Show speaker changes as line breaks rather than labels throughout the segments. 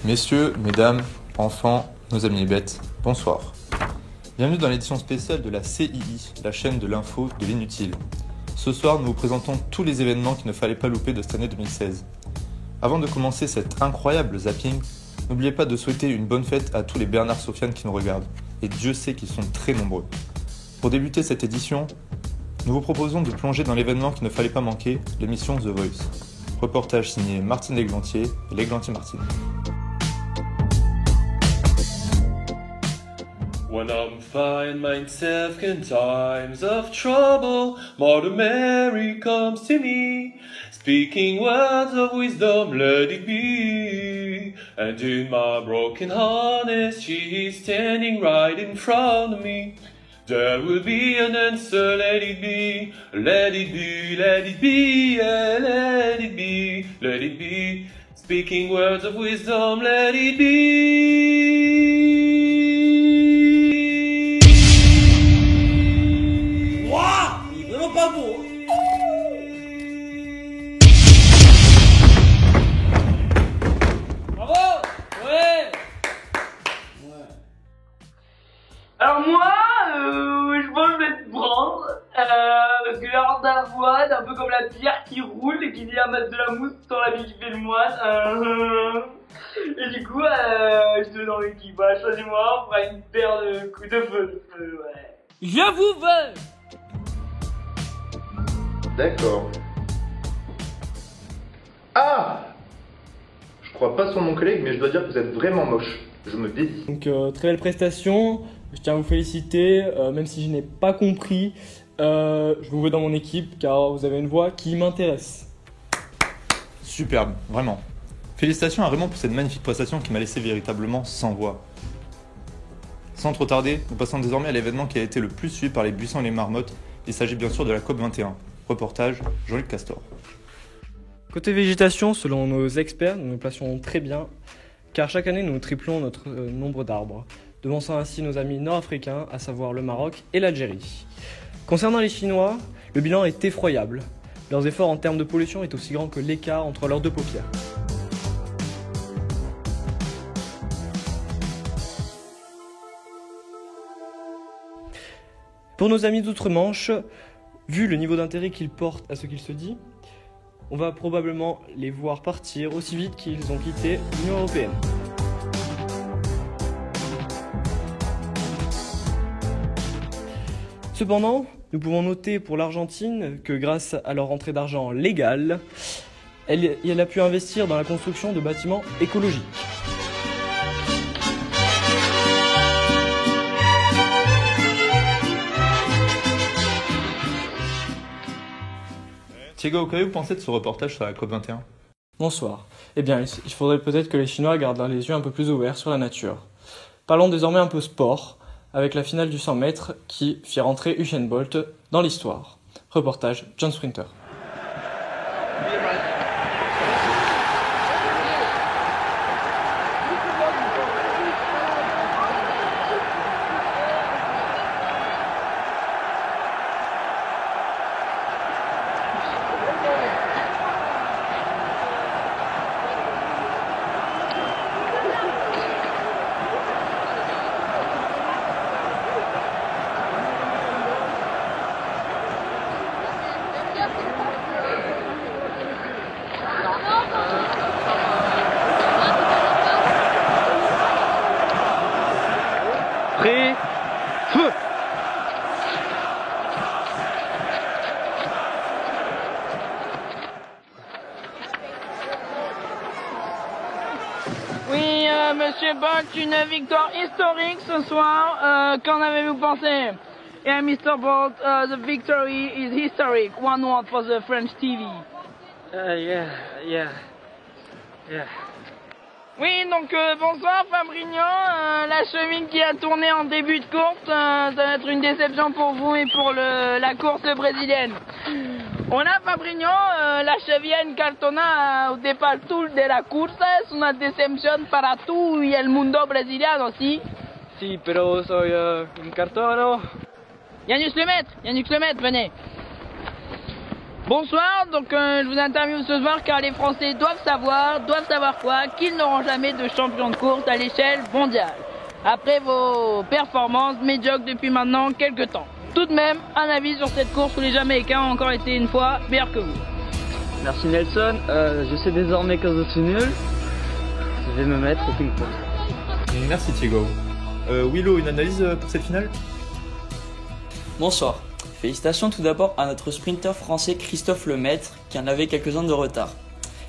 Messieurs, mesdames, enfants, nos amis et bêtes, bonsoir. Bienvenue dans l'édition spéciale de la CII, la chaîne de l'info de l'inutile. Ce soir, nous vous présentons tous les événements qu'il ne fallait pas louper de cette année 2016. Avant de commencer cet incroyable zapping, n'oubliez pas de souhaiter une bonne fête à tous les Bernard Sofiane qui nous regardent, et Dieu sait qu'ils sont très nombreux. Pour débuter cette édition, nous vous proposons de plonger dans l'événement qu'il ne fallait pas manquer, l'émission The Voice. Reportage signé Martine L'Eglantier et L'Eglantier Martine.
When I'm find myself in times of trouble, Mother Mary comes to me, speaking words of wisdom, let it be. And in my broken harness, she is standing right in front of me. There will be an answer, let it be, let it be, let it be, yeah, let it be, let it be. Speaking words of wisdom, let it be.
Pas beau. Bravo. Ouais.
Alors moi, je pense que je vais te prendre, parce que l'air de ta voix, c'est un peu comme la pierre qui roule et qui dit à mettre de la mousse dans la vie qui fait le moine. Et du coup, je te donne l'équipe. Voilà, choisis-moi, on fera une paire de coups de feu, ouais.
Je vous veux.
D'accord. Ah! Je crois pas sur mon collègue, mais je dois dire que vous êtes vraiment moche. Je me dédie.
Donc très belle prestation, je tiens à vous féliciter, même si je n'ai pas compris, je vous veux dans mon équipe car vous avez une voix qui m'intéresse.
Superbe, vraiment. Félicitations à Raymond pour cette magnifique prestation qui m'a laissé véritablement sans voix. Sans trop tarder, nous passons désormais à l'événement qui a été le plus suivi par les buissons et les marmottes. Il s'agit bien sûr de la COP21. Reportage, Jean-Luc Castor.
Côté végétation, selon nos experts, nous nous placions très bien car chaque année nous triplons notre nombre d'arbres, devançant ainsi nos amis nord-africains, à savoir le Maroc et l'Algérie. Concernant les Chinois, le bilan est effroyable. Leurs efforts en termes de pollution est aussi grand que l'écart entre leurs deux paupières. Pour nos amis d'outre-Manche, vu le niveau d'intérêt qu'ils portent à ce qu'il se dit, on va probablement les voir partir aussi vite qu'ils ont quitté l'Union européenne. Cependant, nous pouvons noter pour l'Argentine que grâce à leur rentrée d'argent légale, elle a pu investir dans la construction de bâtiments écologiques.
Thiago, qu'avez-vous pensé de ce reportage sur la COP21 ?
Bonsoir. Eh bien, il faudrait peut-être que les Chinois gardent les yeux un peu plus ouverts sur la nature. Parlons désormais un peu sport, avec la finale du 100 mètres qui fit rentrer Usain Bolt dans l'histoire. Reportage John Sprinter.
Prêt, feu.
Oui, Monsieur Bolt, une victoire historique ce soir. Qu'en avez-vous pensé? Yeah, Mr. Bolt, the victory is historic. One word for the French TV.
Yeah.
Oui, donc bonsoir Fabrigno. La cheville qui a tourné en début de course, ça va être une déception pour vous et pour la course brésilienne. Hola Fabrigno, la cheville encartona de tout de la course, es una decepción para tú y el mundo brésiliano, ¿sí?
Sí, pero soy un cartón.
Yannick Lemaitre, venez. Bonsoir, donc je vous interviewe ce soir car les Français doivent savoir quoi, qu'ils n'auront jamais de champion de course à l'échelle mondiale. Après vos performances médiocres depuis maintenant quelques temps. Tout de même, un avis sur cette course où les Jamaïcains ont encore été une fois meilleurs que vous.
Merci Nelson, je sais désormais que je suis nul. Je vais me mettre au ping-pong.
Merci Thiago. Willow, une analyse pour cette finale?
Bonsoir. Félicitations tout d'abord à notre sprinter français Christophe Lemaître qui en avait quelques-uns de retard.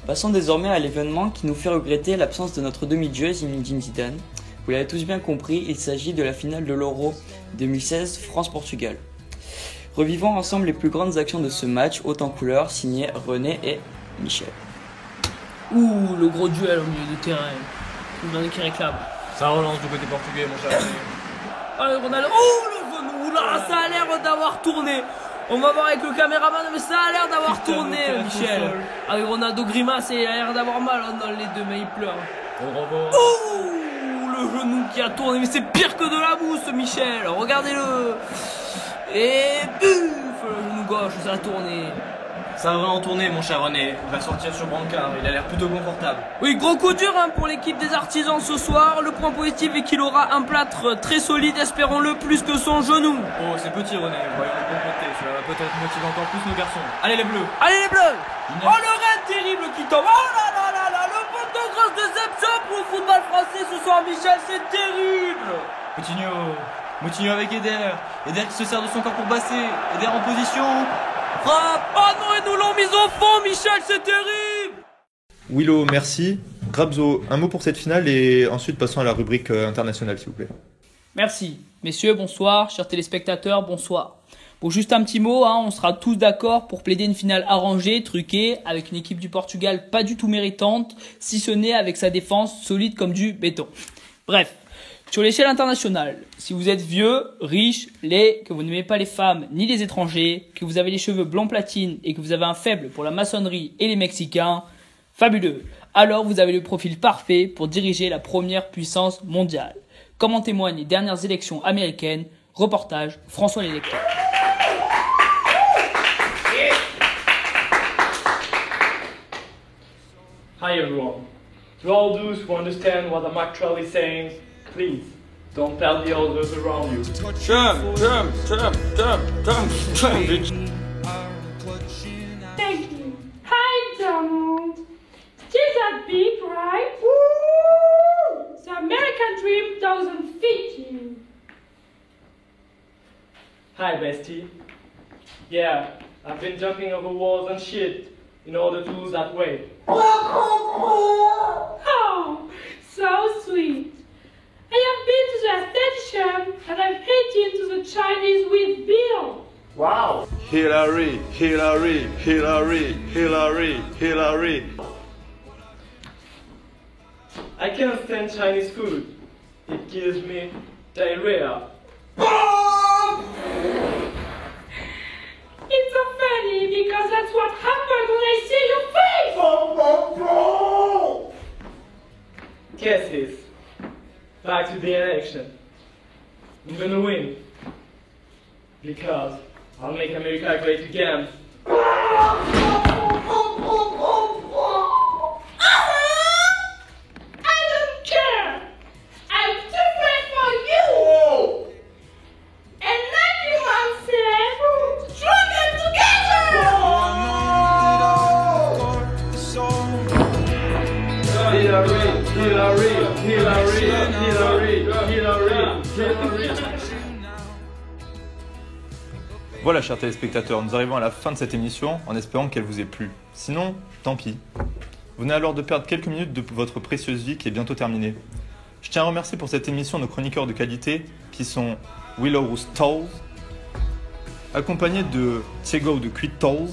Passons désormais à l'événement qui nous fait regretter l'absence de notre demi-dieu Zinedine Zidane. Vous l'avez tous bien compris, il s'agit de la finale de l'Euro 2016 France-Portugal. Revivons ensemble les plus grandes actions de ce match, haut en couleur, signé René et Michel.
Ouh, le gros duel au milieu de terrain. Il y en a qui réclame.
Ça relance du côté portugais, mon cher.
Allez, Ronaldo. Oh, le genou là, ça a l'air d'avoir tourné. On va voir avec le caméraman, mais ça a l'air d'avoir tourné, Michel. Avec Ronaldo grimace et il a l'air d'avoir mal dans les deux mains, il pleure. Oh, le genou qui a tourné, mais c'est pire que de la mousse, Michel. Regardez-le. Et buf, le genou gauche, ça a tourné.
Ça va vraiment tourner, mon cher René. Il va sortir sur brancard, il a l'air plutôt confortable.
Oui, gros coup dur pour l'équipe des artisans ce soir. Le point positif est qu'il aura un plâtre très solide, espérons-le, plus que son genou.
Oh, c'est petit René, voyons le compléter. Cela va peut-être motiver encore plus nos garçons. Allez les bleus.
Allez les bleus. Oh, le raid terrible qui tombe. Oh là là là là, le point de grosse déception pour le football français ce soir, Michel, c'est terrible.
Moutinho avec Eder. Eder qui se sert de son corps pour basser. Eder en position.
Frappe. Oh non, ils nous l'ont mise au fond, Michel, c'est terrible.
Willow, merci. Grabzo, un mot pour cette finale et ensuite passons à la rubrique internationale, s'il vous plaît.
Merci. Messieurs, bonsoir. Chers téléspectateurs, bonsoir. Bon, juste un petit mot, on sera tous d'accord pour plaider une finale arrangée, truquée, avec une équipe du Portugal pas du tout méritante, si ce n'est avec sa défense solide comme du béton. Bref. Sur l'échelle internationale, si vous êtes vieux, riche, laid, que vous n'aimez pas les femmes ni les étrangers, que vous avez les cheveux blanc platine et que vous avez un faible pour la maçonnerie et les Mexicains, fabuleux. Alors vous avez le profil parfait pour diriger la première puissance mondiale. Comme en témoignent les dernières élections américaines, reportage François l'électeur.
Hi everyone. To all those who understand what I'm actually saying, please, don't tell the others around you.
Jump, bitch.
Thank you. Hi, Donald. Still that big, right? Woo! The American dream doesn't fit you.
Hi, bestie. Yeah, I've been jumping over walls and shit in order to lose that weight.
Oh, so sweet. I have been to the station and I've eaten to the Chinese with Bill.
Wow!
Hillary, Hillary, Hillary, Hillary, Hillary.
I can't stand Chinese food. It gives me diarrhea.
It's so funny because that's what happened when I see your face!
Guess this. Back to the election. I'm gonna win. Because I'll make America great again.
I don't care! I'm too great for you! And like you once said, stronger together!
Hillary, Hillary, Hillary, Hillary, Hillary, Hillary.
Voilà, chers téléspectateurs, nous arrivons à la fin de cette émission en espérant qu'elle vous ait plu. Sinon, tant pis. Vous venez alors de perdre quelques minutes de votre précieuse vie qui est bientôt terminée. Je tiens à remercier pour cette émission nos chroniqueurs de qualité qui sont Willow Roostall, accompagné de Thiago de Quit Tolls,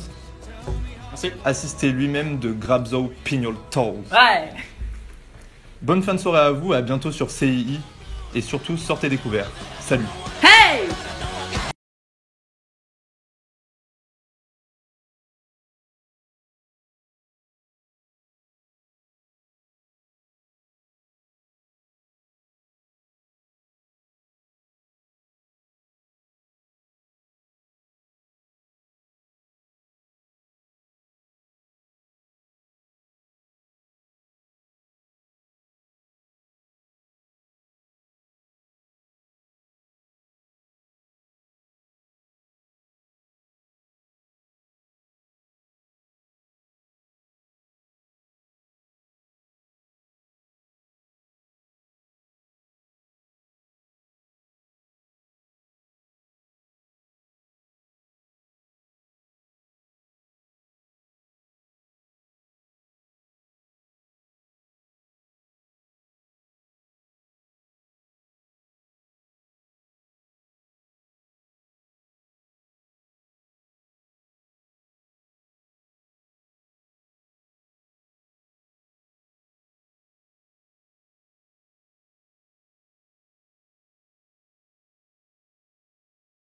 assisté lui-même de Grabzo Pignol Tolls.
Ouais.
Bonne fin de soirée à vous, à bientôt sur CII et surtout sortez découverts. Salut.
Hey!